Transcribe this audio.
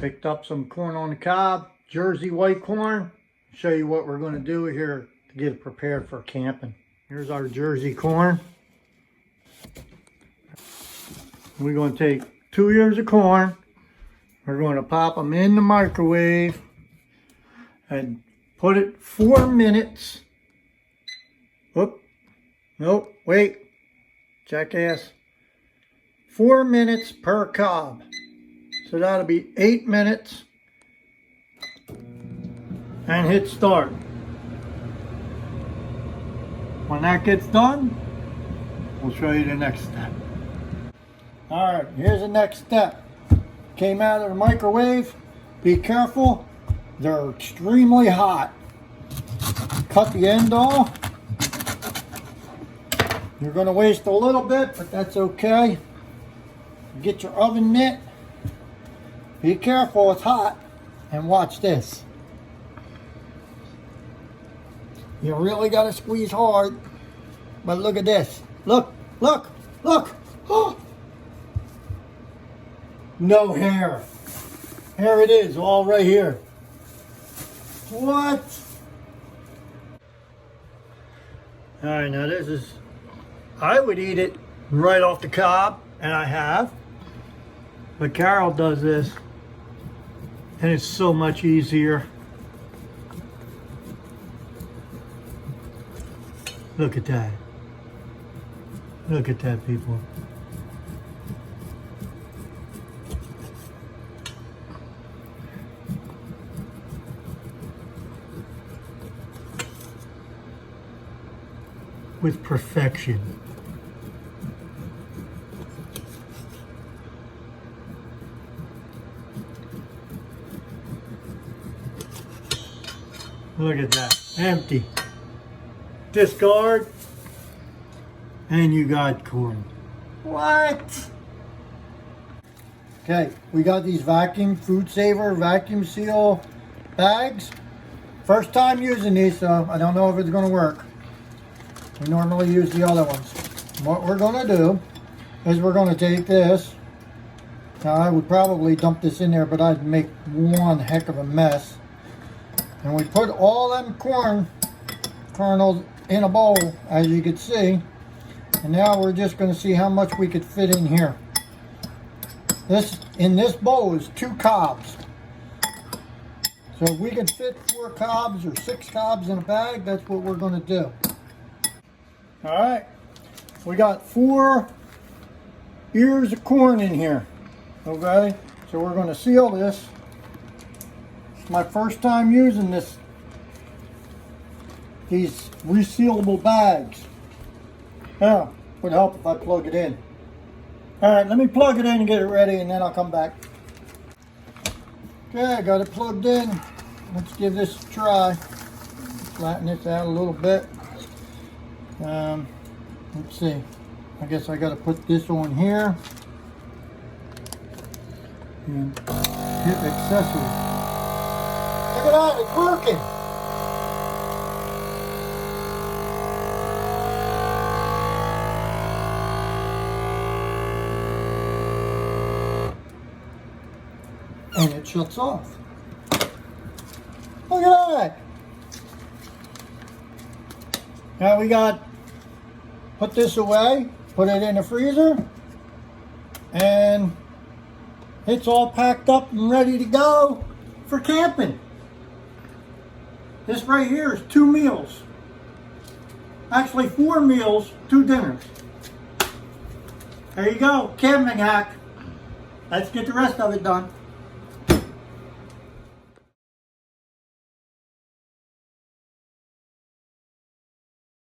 Picked up some corn on the cob, Jersey white corn. Show you what we're going to do here to get it prepared for camping. Here's our Jersey corn. We're going to take 2 ears of corn. We're going to pop them in the microwave and put it 4 minutes. Whoop. Nope, wait. Jackass. 4 minutes per cob. So that'll be 8 minutes. And hit start. When that gets done, we'll show you the next step. Alright, here's the next step. Came out of the microwave. Be careful, they're extremely hot. Cut the end off. You're going to waste a little bit, but that's okay. Get your oven mitt. Be careful, it's hot. And watch this. You really got to squeeze hard. But look at this. Look, look, look. Oh. No hair. Here it is, all right here. What? Alright, now this is, I would eat it right off the cob, and I have. But Carol does this, and it's so much easier. Look at that. Look at that, people. With perfection. Look at that. Empty. Discard. And you got corn. What? Okay, we got these food saver vacuum seal bags. First time using these, so I don't know if it's going to work. We normally use the other ones. What we're going to do is we're going to take this. Now I would probably dump this in there, but I'd make one heck of a mess. And we put all them corn kernels in a bowl, as you can see. And now we're just going to see how much we could fit in here. In this bowl is 2 cobs. So if we can fit 4 cobs or 6 cobs in a bag, that's what we're going to do. Alright, we got 4 ears of corn in here. Okay, so we're going to seal this. It's my first time using these resealable bags. Yeah, would help if I plug it in. Alright, let me plug it in and get it ready, and then I'll come back. Okay, I got it plugged in. Let's give this a try. Flatten this out a little bit. Let's see. I guess I got to put this on here. And hit accessories. Look at that, it's working. And it shuts off. Look at that. Now we got, put this away, put it in the freezer, and it's all packed up and ready to go for camping. This right here is 2 meals. Actually 4 meals, 2 dinners. There you go, camping hack. Let's get the rest of it done.